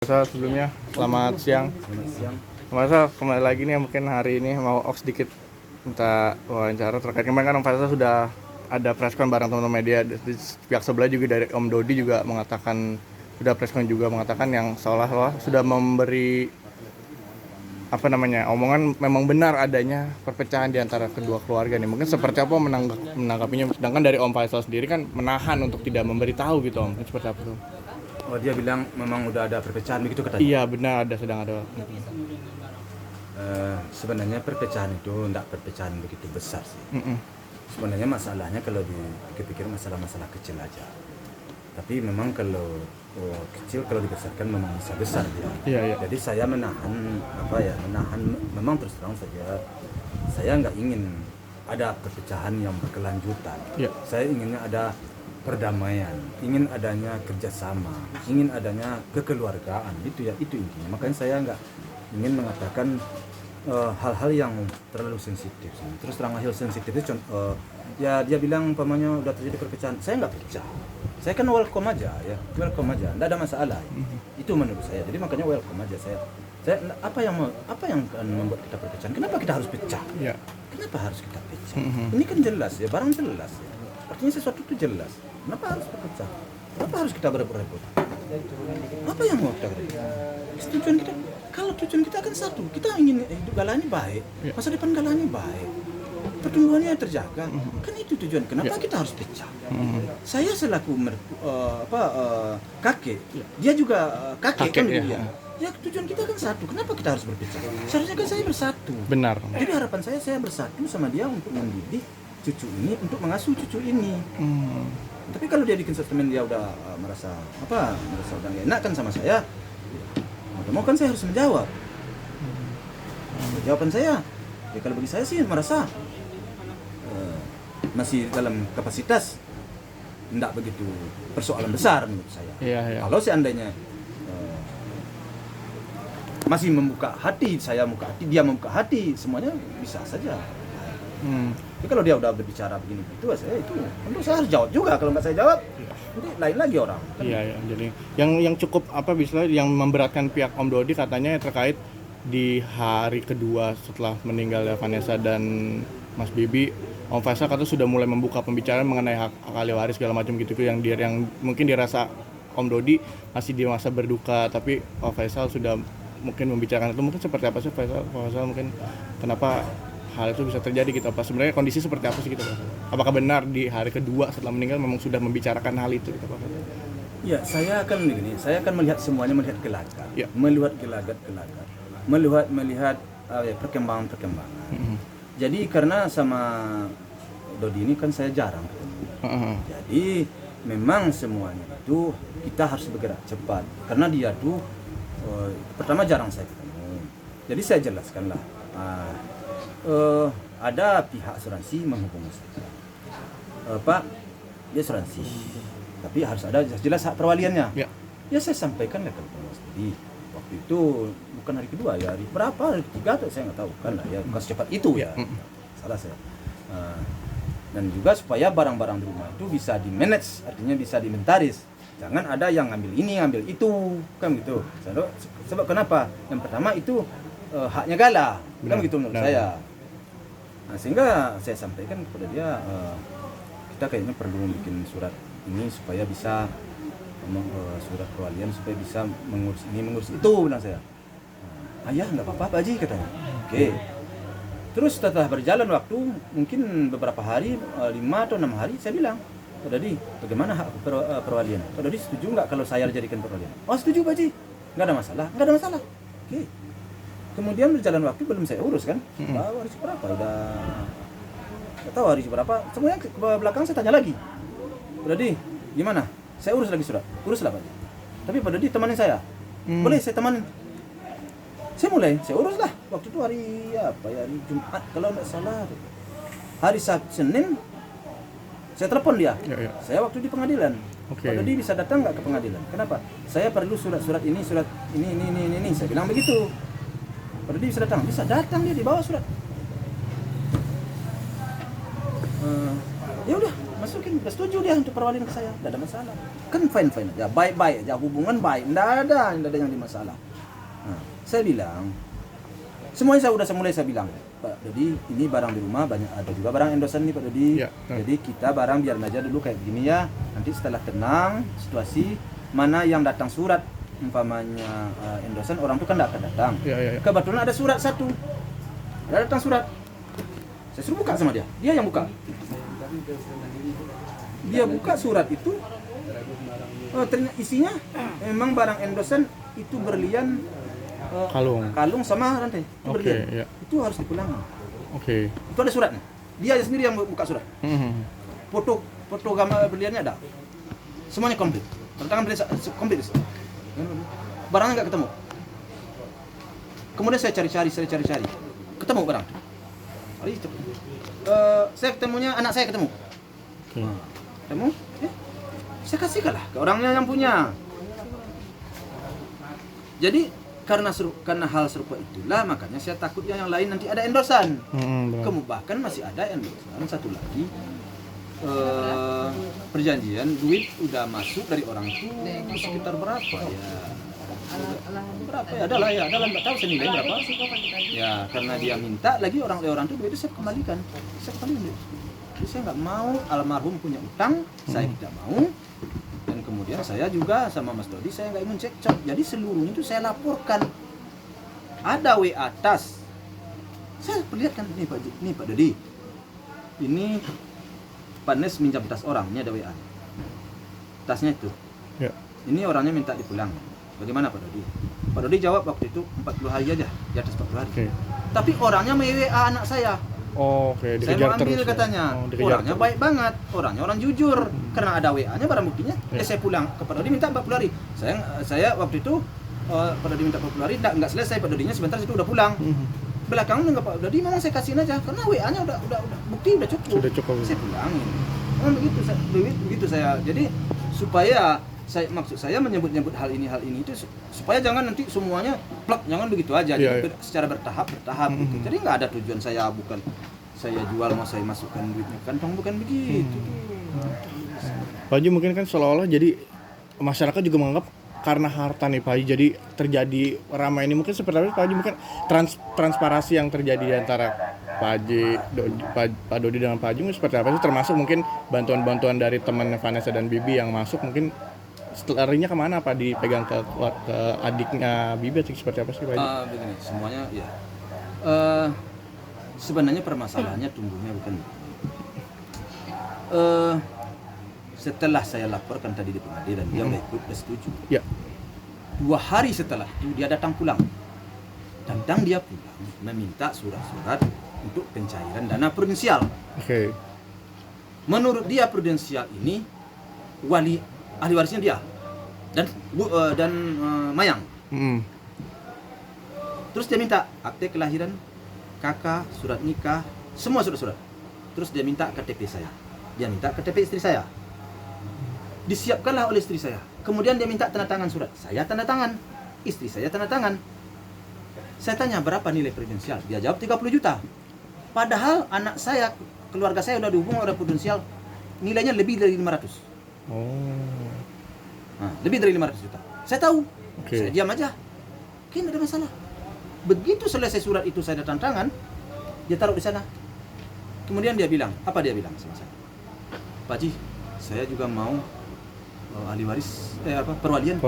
Sebelumnya selamat siang. Faisal kembali lagi nih, mungkin hari ini mau sedikit minta wawancara terkait kemarin kan Om Faisal sudah ada preskon bareng teman-teman media di pihak sebelah juga, dari Om Dodi juga mengatakan, sudah preskon juga mengatakan yang seolah-olah sudah memberi omongan memang benar adanya perpecahan di antara kedua keluarga nih. Mungkin seperti apa menanggapinya, sedangkan dari Om Faisal sendiri kan menahan untuk tidak memberitahu gitu Om. Seperti apa tuh? Oh, dia bilang memang udah ada perpecahan begitu katanya? Iya benar, sedang ada. Sebenarnya perpecahan itu enggak perpecahan begitu besar sih. Sebenarnya masalahnya kalau dipikir masalah-masalah kecil aja. Tapi memang kalau kecil kalau dibesarkan memang bisa besar dia. Iya. Jadi saya menahan memang terus terang saja. Saya nggak ingin ada perpecahan yang berkelanjutan. Iya. Saya inginnya ada perdamaian, ingin adanya kerjasama, ingin adanya kekeluargaan, itu intinya. Makanya saya nggak ingin mengatakan hal-hal yang terlalu sensitif. Terus terang hal sensitif itu ya dia bilang umpamanya udah terjadi perpecahan, saya nggak pecah, saya kan welcome aja, nggak ada masalah. Itu menurut saya. Jadi makanya welcome aja saya apa yang akan membuat kita perpecahan? Kenapa kita harus pecah? Ya. Kenapa harus kita pecah? Ini kan jelas ya, barang jelas ya. Artinya sesuatu itu jelas. Kenapa harus berpecah? Kenapa harus kita berebut-rebut? Apa yang mau kita berebut? Tujuan kita, kalau tujuan kita kan satu, kita ingin hidup Galani baik, masa depan Galani baik, pertumbuhannya terjaga. Kan itu tujuan. Kenapa kita harus pecah? Saya selaku kakek, dia juga kakek kan ya. dia. Ya tujuan kita kan satu. Kenapa kita harus berpecah? Seharusnya kan saya bersatu. Benar. Jadi harapan saya bersatu sama dia untuk mendidik cucu ini, untuk mengasuh cucu ini. Tapi kalau dia bikin statement dia udah merasa udah nggak enak kan sama saya, mau kan saya harus menjawab. Jawaban saya, ya kalau bagi saya sih merasa masih dalam kapasitas, tidak begitu persoalan besar menurut saya. Iya. Kalau seandainya masih membuka hati, saya membuka hati, dia membuka hati, semuanya bisa saja. Tapi kalau dia udah berbicara begini itu saya itu tentu saya harus jawab juga. Kalau nggak saya jawab nanti lain lagi orang. Iya. Jadi yang cukup bisa yang memberatkan pihak Om Dodi katanya terkait di hari kedua setelah meninggalnya Vanessa dan Mas Bibi, Om Faisal katanya sudah mulai membuka pembicaraan mengenai hak ahli waris segala macam gitu, yang mungkin dirasa Om Dodi masih di masa berduka, tapi Om Faisal sudah mungkin membicarakan itu. Mungkin seperti apa sih Faisal mungkin kenapa hal itu bisa terjadi gitu? Apa sebenarnya kondisi seperti apa sih gitu Pak? Apakah benar di hari kedua setelah meninggal memang sudah membicarakan hal itu gitu Pak? Ya, saya akan melihat semuanya, melihat gelagat, melihat melihat perkembangan. Jadi karena sama Dodi ini kan saya jarang ketemu. Jadi memang semuanya itu kita harus bergerak cepat karena dia tuh pertama jarang saya ketemu. Jadi saya jelaskanlah. Ada pihak asuransi menghubungi saya, Pak, dia asuransi, tapi harus ada jelas hak perwaliannya. Ya saya sampaikan lah ke Mas Dodi. Waktu itu bukan hari kedua ya, hari berapa, hari ketiga atau saya nggak tahu kan lah ya, bukan secepat itu ya. Salah saya. Dan juga supaya barang-barang di rumah itu bisa di-manage, artinya bisa dimentaris. Jangan ada yang ngambil ini, ngambil itu, kan gitu. Sebab kenapa? Yang pertama itu haknya Gala, kan gitu menurut saya. Nah, sehingga saya sampaikan kepada dia, kita kayaknya perlu bikin surat ini supaya bisa surat perwalian supaya bisa mengurus ini, mengurus itu, bilang saya. Ayah nggak apa-apa Pak Haji, katanya. Oke. Terus setelah berjalan waktu mungkin beberapa hari, 5 atau 6 hari, saya bilang, Pak Dodi, bagaimana hak perwalian? Pak Dodi setuju nggak kalau saya jadikan perwalian? Oh setuju Pak Haji, nggak ada masalah. Oke. Kemudian berjalan waktu belum saya urus kan, hari berapa? Udah nggak tahu hari berapa. Semuanya ke belakang saya tanya lagi, Pak Dodi, gimana? Saya urus lagi surat, uruslah Pak Haji. Tapi Pak Dodi temanin saya, boleh saya temanin. Saya urus lah. Waktu itu hari hari Jumat kalau nggak salah. Hari Senin saya telepon dia. Saya waktu di pengadilan. Pak Dodi bisa datang nggak ke pengadilan? Kenapa? Saya perlu surat ini. Saya bilang begitu. Pak Dodi bisa datang? Bisa datang, dia dibawa surat. Ya udah, masukin, udah setuju dia untuk perwalian ke saya, tidak ada masalah. Kan fine aja, baik aja, hubungan baik, tidak ada yang di masalah. Nah, saya bilang, semuanya saya mulai bilang, Pak Dodi, ini barang di rumah banyak, ada juga barang endosan nih Pak Dodi. Ya, Jadi kita barang biarin aja dulu kayak begini ya. Nanti setelah tenang situasi, mana yang datang surat umpamanya endosan, orang itu kan tidak akan datang. Ya. Kebetulan ada surat satu, ada datang surat. Saya suruh buka sama dia yang buka. Dia buka surat itu, ternyata isinya memang barang endosan itu berlian. Kalung sama rantai itu berlian. Ya. Itu harus dipulangkan. Itu ada suratnya. Dia sendiri yang buka surat. Foto gambar berliannya ada. Semuanya komplit. Tangan berlian komplit. Barangnya nggak ketemu. Kemudian saya cari. Ketemu barang. Saya ketemunya, anak saya ketemu. Ketemu? Saya kasih kalah ke orangnya yang punya. Jadi karena hal serupa itulah makanya saya takutnya yang lain nanti ada endosan. Bahkan masih ada endosan satu lagi, perjanjian duit udah masuk dari orang itu sekitar berapa ya, adalah nggak tahu senilai berapa ya, karena dia minta lagi orang itu duit itu saya kembalikan. Jadi saya nggak mau almarhum punya utang, saya tidak mau. Dan kemudian saya juga sama Mas Dodi, saya nggak ingin cekcok. Jadi seluruhnya itu saya laporkan. Ada WA atas. Saya perlihatkan, nih Pak Dodi. Ini Pak Nes minjam tas orang, ini ada WA. Tasnya itu. Ya. Ini orangnya minta dipulang. Bagaimana Pak Dodi? Pak Dodi jawab waktu itu 40 hari aja, di atas 40 hari. Tapi orangnya WA anak saya. Saya mau ambil katanya. Orangnya baik banget, orangnya orang jujur. Karena ada WA-nya barang buktinya. Saya pulang ke Pak Dodi minta 40 hari. Saya waktu itu Pak Dodi minta 40 hari, enggak selesai Pak Dodinya sebentar itu udah pulang. Belakangnya enggak Pak Dodi, memang saya kasihin aja karena WA-nya udah bukti udah cukup. Saya pulangin. Memang begitu saya. Jadi supaya maksud saya menyebut hal ini itu supaya jangan nanti semuanya plak, jangan begitu aja. Jadi secara bertahap gitu. Jadi nggak ada tujuan saya, bukan saya jual mau saya masukkan duitnya kantong, bukan begitu. Pak Haji, mungkin kan seolah-olah jadi masyarakat juga menganggap karena harta nih Pak Haji jadi terjadi ramai ini, mungkin seperti apa Pak Haji, mungkin transparansi yang terjadi di antara Pak Dodi dengan Pak Haji seperti apa sih, termasuk mungkin bantuan-bantuan dari teman Vanessa dan Bibi yang masuk, mungkin larinya kemana Pak, dipegang ke adiknya Bibi atau seperti apa sih Pak Haji? Begini, semuanya ya sebenarnya permasalahannya tumbuhnya bukan setelah saya laporkan tadi di pengadilan, dia udah setuju. Ya. 2 hari setelah itu dia datang pulang. Dia pulang meminta surat-surat untuk pencairan dana prudensial. Menurut dia prudensial ini ahli warisnya dia dan Mayang. Terus dia minta akte kelahiran, kakak, surat nikah, semua surat-surat. Terus dia minta KTP saya. Dia minta KTP istri saya. Disiapkanlah oleh istri saya. Kemudian dia minta tanda tangan surat. Saya tanda tangan. Istri saya tanda tangan. Saya tanya berapa nilai prudensial? Dia jawab 30 juta. Padahal anak saya, keluarga saya udah dihubung oleh prudensial, nilainya lebih dari 500. Lebih dari 500 juta. Saya tahu. Saya diam aja. Tidak ada masalah. Begitu selesai surat itu saya tanda tangan, dia taruh di sana. Kemudian dia bilang, apa dia bilang sama saya? Pak Haji, saya juga mau ahli waris, perwalian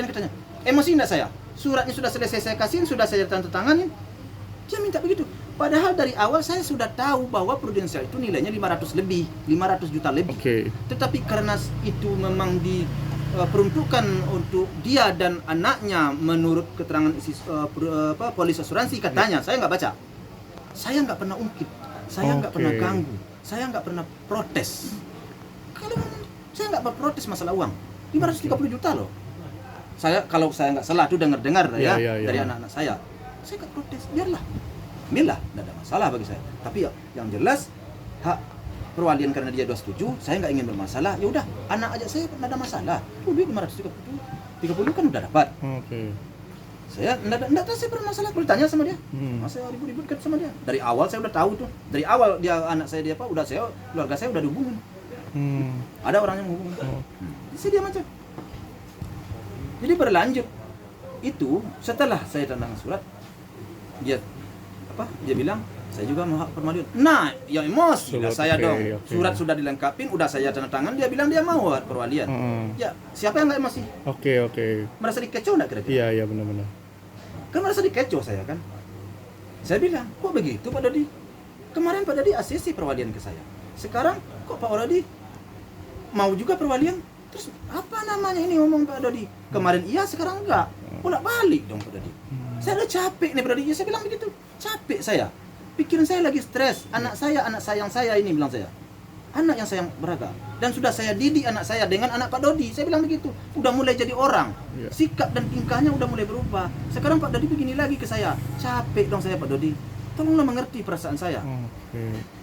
katanya. Emosi enggak saya? Suratnya sudah selesai saya kasihin, sudah saya tanda tanganin. Dia minta begitu. Padahal dari awal saya sudah tahu bahwa prudensial itu nilainya 500 juta lebih. Tetapi karena itu memang diperuntukkan untuk dia dan anaknya menurut keterangan polis asuransi katanya, saya nggak baca. Saya nggak pernah ungkit, saya nggak pernah ganggu, saya nggak pernah protes. Saya nggak berprotes masalah uang, 530 juta loh. Kalau saya nggak salah tuh dengar dari anak-anak saya nggak protes, biarlah, tidak ada masalah bagi saya. Tapi yang jelas hak perwalian karena dia 27, saya nggak ingin bermasalah. Ya udah, anak aja saya nggak ada masalah. Duit 530 kan udah dapat. Saya enggak tahu, saya bermasalah. Kalau ditanya sama dia, saya ribut-ributkan sama dia. Dari awal saya udah tahu tuh. Dari awal dia anak saya dia udah keluarga saya udah dihubungin. Ada orang yang menghubungi. Saya diam aja. Jadi berlanjut itu setelah saya tanda tangan surat, dia bilang saya juga mau hak permaduan. Nah, ya emosi lah saya dong. Surat sudah dilengkapin, udah saya tanda tangan, dia bilang dia mau hak perwalian. Ya, siapa yang nggak emosi? Oke. Merasa dikecoh nggak kira-kira? Iya benar-benar. Kan merasa dikecoh saya kan. Saya bilang, kok begitu Pak Dodi? Kemarin Pak Dodi ACC perwalian ke saya. Sekarang kok Pak Dodi mau juga perwalian? Terus apa namanya ini ngomong Pak Dodi? Kemarin iya, sekarang enggak. Bolak-balik dong Pak Dodi. Saya udah capek nih Pak Dodi. Ya, saya bilang begitu. Capek saya. Pikiran saya lagi stres. Anak sayang saya ini, bilang saya. Anak yang sayang beraga. Dan sudah saya didik anak saya dengan anak Pak Dodi. Saya bilang begitu. Udah mulai jadi orang. Sikap dan tingkahnya udah mulai berubah. Sekarang Pak Dodi begini lagi ke saya. Capek dong saya Pak Dodi. Tolonglah mengerti perasaan saya.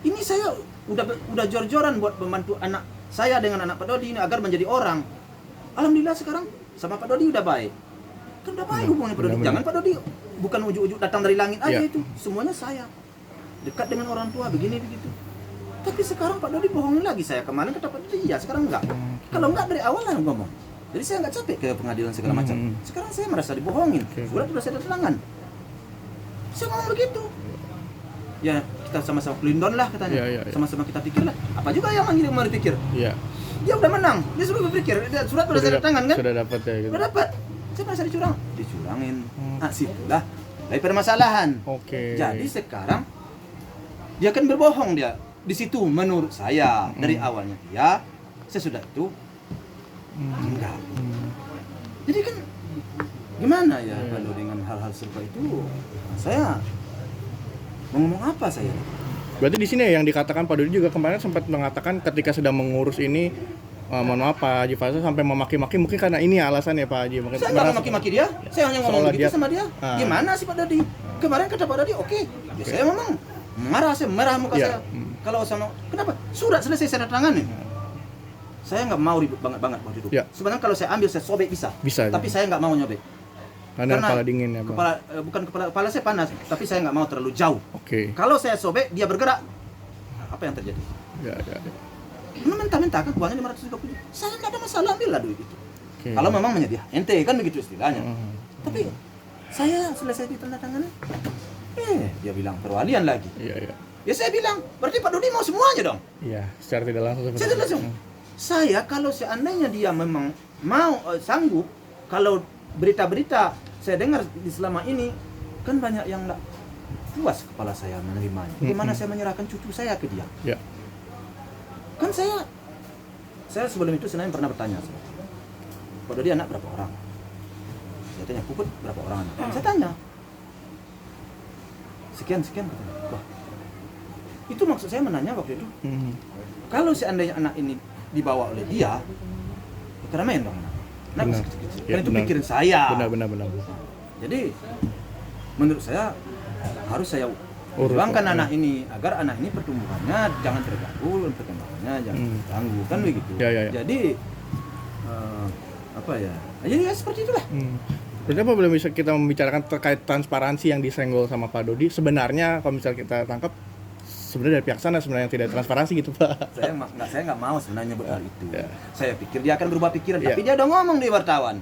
Ini saya udah jor-joran buat membantu anak saya dengan anak Pak Dodi ini agar menjadi orang. Alhamdulillah sekarang sama Pak Dodi udah baik. Kan udah baik hubungannya Pak Dodi. Jangan Pak Dodi bukan ujuk-ujuk datang dari langit aja itu. Semuanya saya. Dekat dengan orang tua begini begitu. Tapi sekarang Pak Dodi bohongin lagi saya. Kemarin kata Pak Dodi iya, sekarang enggak. Kalau enggak dari awal lah ngomong. Jadi saya enggak capek ke pengadilan segala macam. Sekarang saya merasa dibohongin. Surat sudah saya tanda tangan. Saya ngomong begitu. Ya kita sama-sama pelindon lah katanya. Sama-sama kita pikir lah. Apa juga yang manggil mau dipikir? Iya. Dia udah menang. Dia suruh berpikir. Surat sudah saya tanda tangan kan? Sudah dapat ya gitu. Sudah dapat. Saya merasa dicurangin. Situlah dari permasalahan. Jadi sekarang dia kan berbohong dia. Di situ menurut saya dari awalnya saya sudah itu enggak. Jadi kan gimana ya kalau dengan hal-hal serupa itu saya mau ngomong apa saya? Berarti di sini yang dikatakan Pak Dodi juga kemarin sempat mengatakan ketika sedang mengurus ini mohon maaf Pak Haji Faisal sampai memaki-maki mungkin karena ini alasannya Pak Haji. Saya nggak memaki-maki dia, saya hanya ngomong begitu sama dia. Gimana sih Pak Dodi? Kemarin kata Pak Dodi oke. Saya memang marah, saya merah muka saya. Kalau sama, kenapa? Surat selesai saya tanda tangan nih. Saya nggak mau ribut banget waktu itu. Sebenarnya kalau saya ambil saya sobek bisa. Tapi saya nggak mau nyobek. Karena kepala dingin ya Pak. Bukan kepala saya panas, tapi saya nggak mau terlalu jauh. Kalau saya sobek dia bergerak, apa yang terjadi? Mentah-mentah kan uangnya 530. Saya nggak ada masalah, ambillah duit itu. Kalau memang menyediakan ente kan begitu istilahnya. Tapi saya selesai ditandatangani, dia bilang perwalian lagi. Ya saya bilang, berarti Pak Dodi mau semuanya dong? Iya, secara tidak langsung. Saya tidak langsung. Saya kalau seandainya dia memang mau sanggup, kalau berita-berita saya dengar di selama ini kan banyak yang tidak puas kepala saya menerimanya. Bagaimana saya menyerahkan cucu saya ke dia? Kan saya sebelum itu sebenarnya pernah bertanya, Pak Dodi anak berapa orang? Saya tanya, Puput berapa orang anak? Saya tanya, sekian. Wah, itu maksud saya menanya waktu itu. Kalau seandainya anak ini dibawa oleh dia, keramaian dong anak. Anak masih kecil-kecil. Kan itu pikiran saya. Benar. Jadi menurut saya harus saya perjuangkan anak ini agar anak ini pertumbuhannya jangan terganggu, perkembangannya jangan terganggu kan begitu. Jadi apa ya? Jadi ya seperti itulah. Berarti apa belum bisa kita membicarakan terkait transparansi yang disenggol sama Pak Dodi? Sebenarnya kalau misalnya kita tangkap sebenarnya dari pihak sana sebenarnya yang tidak transparansi gitu Pak. Saya nggak mau sebenarnya hal itu. Saya pikir dia akan berubah pikiran, tapi dia udah ngomong di wartawan.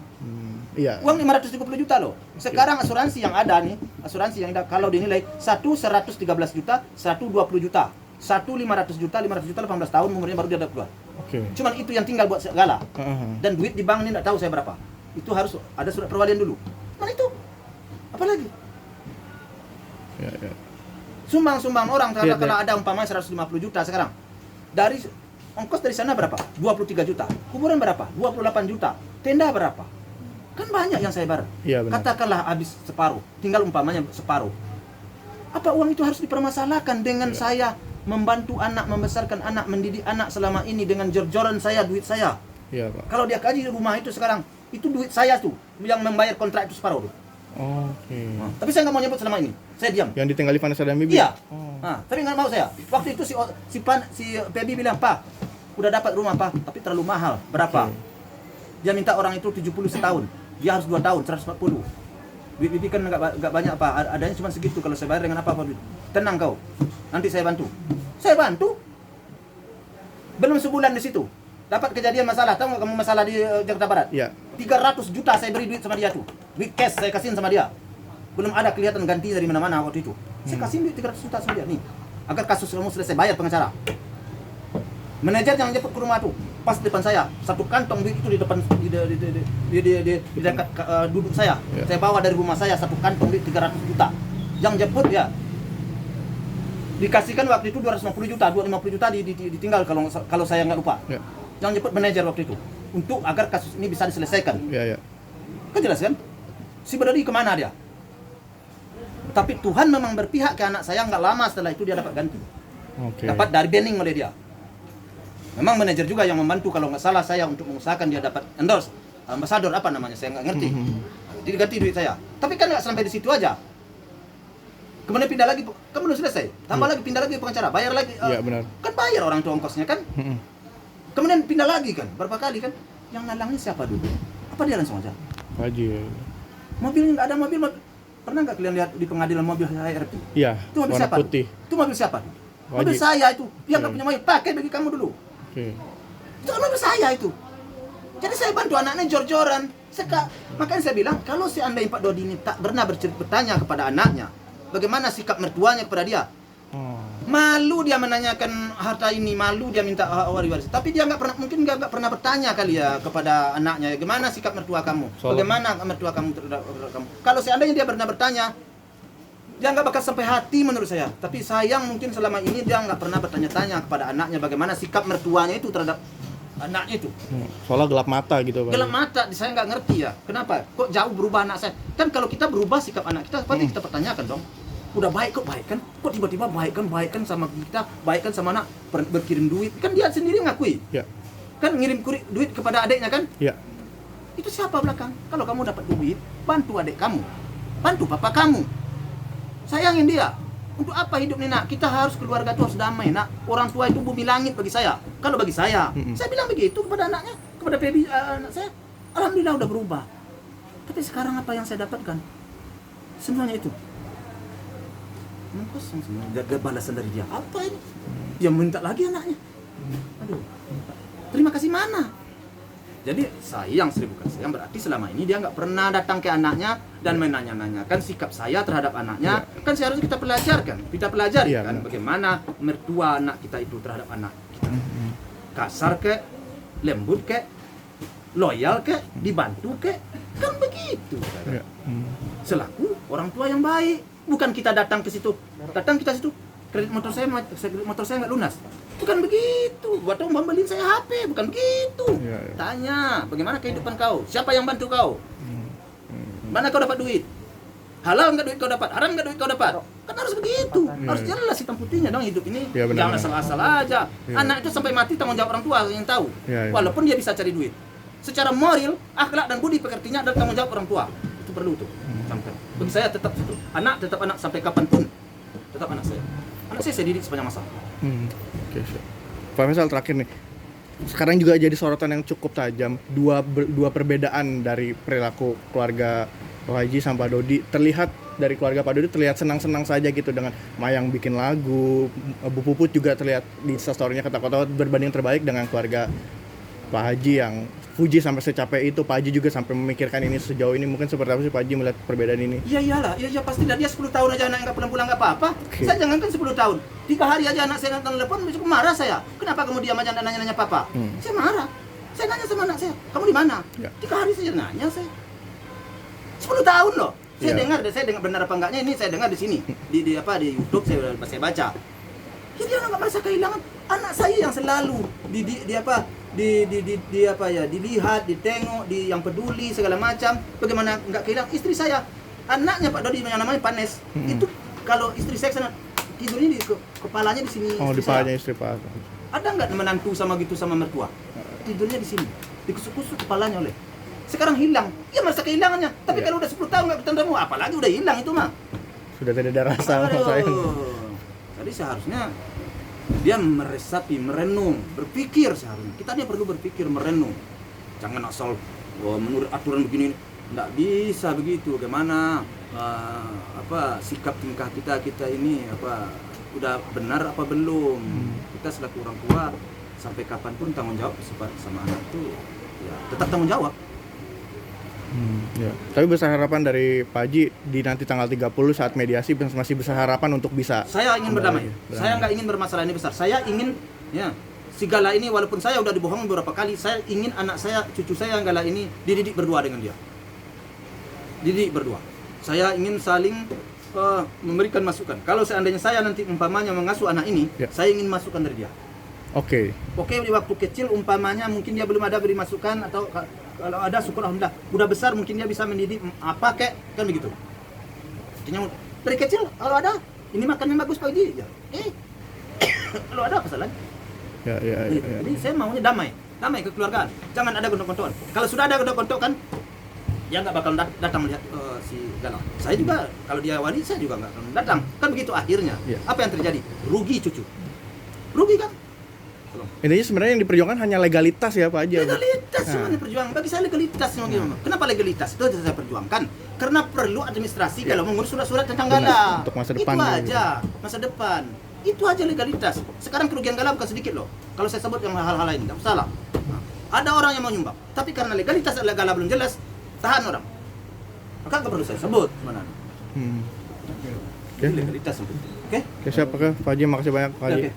Uang 530 juta loh. Sekarang asuransi yang ada nih, asuransi yang ada kalau dinilai 113 juta, 20 juta. 500 juta 18 tahun umurnya baru dia dapat keluar. Cuman itu yang tinggal buat segala. Dan duit di bank ini enggak tahu saya berapa. Itu harus ada surat perwalian dulu. Mana itu? Apalagi? Sumbang orang kalau ada umpamanya 150 juta sekarang. Dari ongkos dari sana berapa? 23 juta. Kuburan berapa? 28 juta. Tenda berapa? Kan banyak yang saya bayar. Katakanlah habis separuh, tinggal umpamanya separuh. Apa uang itu harus dipermasalahkan dengan saya membantu anak, membesarkan anak, mendidik anak selama ini dengan jor-joran saya, duit saya. Pak. Kalau dia kaji rumah itu sekarang, itu duit saya tuh yang membayar kontrak itu separuh tuh. Tapi saya nggak mau nyebut selama ini. Saya diam. Yang ditinggali Vanessa dan Bibi? Iya. Tapi nggak mau saya. Waktu itu si Pebi bilang, Pak, udah dapat rumah Pak, tapi terlalu mahal. Berapa? Dia minta orang itu 70 setahun. Dia harus 2 tahun, 140. Duit Bibi kan nggak banyak Pak. Adanya cuma segitu. Kalau saya bayar dengan apa Pak? Tenang kau. Nanti saya bantu. Saya bantu. Belum sebulan di situ. Dapat kejadian masalah, tahu nggak kamu masalah di Jakarta Barat? Iya. 300 juta saya beri duit sama dia tuh. Duit cash saya kasihin sama dia. Belum ada kelihatan ganti dari mana-mana waktu itu. Saya kasih duit 300 juta sama dia nih. Agar kasus kamu selesai, bayar pengacara. Manajer yang jemput ke rumah tuh, pas depan saya, satu kantong duit itu di depan di dekat duduk saya. Ya. Saya bawa dari rumah saya satu kantong duit 300 juta. Yang jemput ya dikasihkan waktu itu 250 juta, 250 juta ditinggal kalau saya nggak lupa. Ya. Yang jemput manajer waktu itu untuk agar kasus ini bisa diselesaikan. Iya, iya. Kan jelas kan? Si Badodi kemana dia? Tapi Tuhan memang berpihak ke anak saya, nggak lama setelah itu dia dapat ganti. Oke. Dapat dari banning oleh dia. Memang manajer juga yang membantu kalau nggak salah saya untuk mengusahakan dia dapat endorse, ambasador apa namanya, saya nggak ngerti. Jadi ganti duit saya. Tapi kan nggak sampai di situ aja. Kemudian pindah lagi, kan belum selesai. Tambah lagi, pindah lagi pengacara, bayar lagi. Iya, benar. Kan bayar orang tua ongkosnya kan. Kemudian pindah lagi kan, berapa kali kan. Yang nalangnya siapa dulu? Apa dia langsung aja? Pak Haji. Ya. Mobil nggak ada mobil. Pernah nggak kalian lihat di pengadilan mobil HRT? Iya. Itu mobil Warna siapa? putih. Itu mobil siapa? Wajib. Mobil saya itu. Dia nggak punya mobil, pakai bagi kamu dulu. Oke. Itu kan mobil saya itu. Jadi saya bantu anaknya jor-joran. Makanya saya bilang, kalau seandainya Pak Dodi ini tak pernah bertanya kepada anaknya, bagaimana sikap mertuanya kepada dia? Oh. Malu dia menanyakan harta ini, malu dia minta waris. Tapi dia nggak pernah, mungkin nggak pernah bertanya kali ya kepada anaknya, bagaimana sikap mertua kamu? Bagaimana mertua kamu terhadap kamu? Kalau seandainya dia pernah bertanya, dia nggak bakal sampai hati menurut saya. Tapi sayang mungkin selama ini dia nggak pernah bertanya-tanya kepada anaknya bagaimana sikap mertuanya itu terhadap anaknya itu. Soalnya gelap mata gitu, Pak. Gelap mata, saya nggak ngerti ya. Kenapa? Kok jauh berubah anak saya? Kan kalau kita berubah sikap anak kita, pasti kita pertanyakan dong. Udah baik kok baik kan? Kok tiba-tiba baik kan sama kita, baik kan sama anak, berkirim duit. Kan dia sendiri ngakui. Ya. Kan ngirim duit kepada adiknya kan? Ya. Itu siapa belakang? Kalau kamu dapat duit, bantu adik kamu. Bantu papa kamu. Sayangin dia. Untuk apa hidup nih nak? Kita harus keluarga itu harus damai nak. Orang tua itu bumi langit bagi saya. Kalau bagi saya, saya bilang begitu kepada anaknya, kepada baby anak saya. Alhamdulillah udah berubah. Tapi sekarang apa yang saya dapatkan? Semuanya itu. Kosong semua. Gak balasan dari dia. Apa ini? Dia minta lagi anaknya. Aduh. Terima kasih mana? Jadi sayang 1000 kasih. Yang berarti selama ini dia nggak pernah datang ke anaknya dan menanya-nanyakan sikap saya terhadap anaknya. Kan seharusnya kita pelajari kan bagaimana mertua anak kita itu terhadap anak kita. Kasar ke, lembut ke, loyal ke, dibantu ke, kan begitu. Selaku orang tua yang baik. Bukan kita datang ke situ, kredit motor saya nggak lunas. Bukan begitu. Waktu membeliin saya HP, bukan begitu. Tanya, bagaimana kehidupan kau? Siapa yang bantu kau? Mana kau dapat duit? Halal nggak duit kau dapat? Haram nggak duit kau dapat? Kan harus begitu. Harus jelas hitam putihnya dong hidup ini. Jangan asal-asal aja. Anak itu sampai mati tanggung jawab orang tua yang tahu. Walaupun dia bisa cari duit. Secara moral, akhlak dan budi pekertinya adalah tanggung jawab orang tua. Itu perlu tuh. Sampai. Bagi saya tetap itu. Anak tetap anak sampai kapanpun. Tetap anak saya. Anak saya didik sepanjang masa. Oke, Pak Faisal terakhir nih. Sekarang juga jadi sorotan yang cukup tajam. Dua perbedaan dari perilaku keluarga Pak Haji sama Pak Dodi. Terlihat dari keluarga Pak Dodi terlihat senang-senang saja gitu dengan Mayang bikin lagu. Bu Puput juga terlihat di story-nya kata-kata berbanding terbaik dengan keluarga Pak Haji yang Fuji sampai secapek itu. Pak Haji juga sampai memikirkan ini sejauh ini. Mungkin seperti apa sih Pak Haji melihat perbedaan ini? Iya iyalah, iya pasti. Dia 10 tahun aja anak nggak pulang-pulang nggak apa-apa. Saya jangankan 10 tahun, 3 hari aja anak saya nonton telepon, cukup marah saya. Kenapa kamu diam aja nanya-nanya papa? Saya marah. Saya nanya sama anak saya, kamu di mana? 3 hari saja nanya saya. 10 tahun loh. Saya dengar benar apa enggaknya ini saya dengar di sini di YouTube saya baca. Ya dia nggak merasa kehilangan anak saya yang selalu dilihat, ditengok, yang peduli segala macam. Bagaimana nggak kehilangan istri saya, anaknya Pak Dodi yang namanya Panes. Itu kalau istri saya sana tidurnya di kepalanya di sini. Oh, di kepalanya istri Pak. Ada nggak menantu sama gitu sama mertua? Tidurnya di sini, dikusuk-kusuk kepalanya oleh. Sekarang hilang, dia merasa kehilangannya. Tapi kalau udah 10 tahun nggak bertemu, apalagi udah hilang itu mah. Sudah tidak ada rasa sayang. Jadi seharusnya dia meresapi, merenung, berpikir seharusnya. Kita dia perlu berpikir, merenung. Jangan asal menurut aturan begini. Nggak bisa begitu. Bagaimana sikap tingkah kita ini udah benar apa belum? Kita selaku orang tua sampai kapanpun tanggung jawab sama anak itu ya tetap tanggung jawab. Ya. Tapi besar harapan dari Pak Haji di nanti tanggal 30 saat mediasi masih besar harapan untuk bisa. Saya ingin berdamai. Saya nggak ingin bermasalah ini besar. Saya ingin ya Sigala ini walaupun saya udah dibohongi beberapa kali, saya ingin anak saya, cucu saya yang Gala ini dididik berdua dengan dia. Dididik berdua. Saya ingin saling memberikan masukan. Kalau seandainya saya nanti umpamanya mengasuh anak ini, saya ingin masukan dari dia. Oke, di waktu kecil umpamanya mungkin dia belum ada beri masukan, atau kalau ada syukur alhamdulillah. Udah besar mungkin dia bisa mendidik apa kan begitu. Artinya dari kecil kalau ada ini makan yang bagus Pak Haji, ya. Kalau ada apa salahnya? Ya. Jadi saya maunya damai kekeluargaan. Jangan ada gontok-gontokan. Kalau sudah ada gontok-gontokan, dia nggak bakal datang melihat si Galang. Saya juga kalau dia wali, saya juga nggak akan datang. Kan begitu akhirnya. Apa yang terjadi? Rugi cucu. Rugi kan? Intinya sebenarnya yang diperjuangkan hanya legalitas ya Pak Haji. Legalitas yang diperjuangkan. Bagi saya legalitas Kenapa legalitas? Itu saya perjuangkan. Karena perlu administrasi kalau mengurus surat-surat tentang Gala. Untuk masa depan. Itu aja, masa depan. Itu aja legalitas. Sekarang kerugian Gala bukan sedikit loh. Kalau saya sebut yang hal-hal lain, nggak salah. Ada orang yang mau nyumbang, tapi karena legalitas Gala belum jelas, tahan orang. Maka nggak perlu saya sebut sebenarnya. Oke. Legalitas yang penting. Oke? Siap Pak Haji, makasih banyak Pak Haji.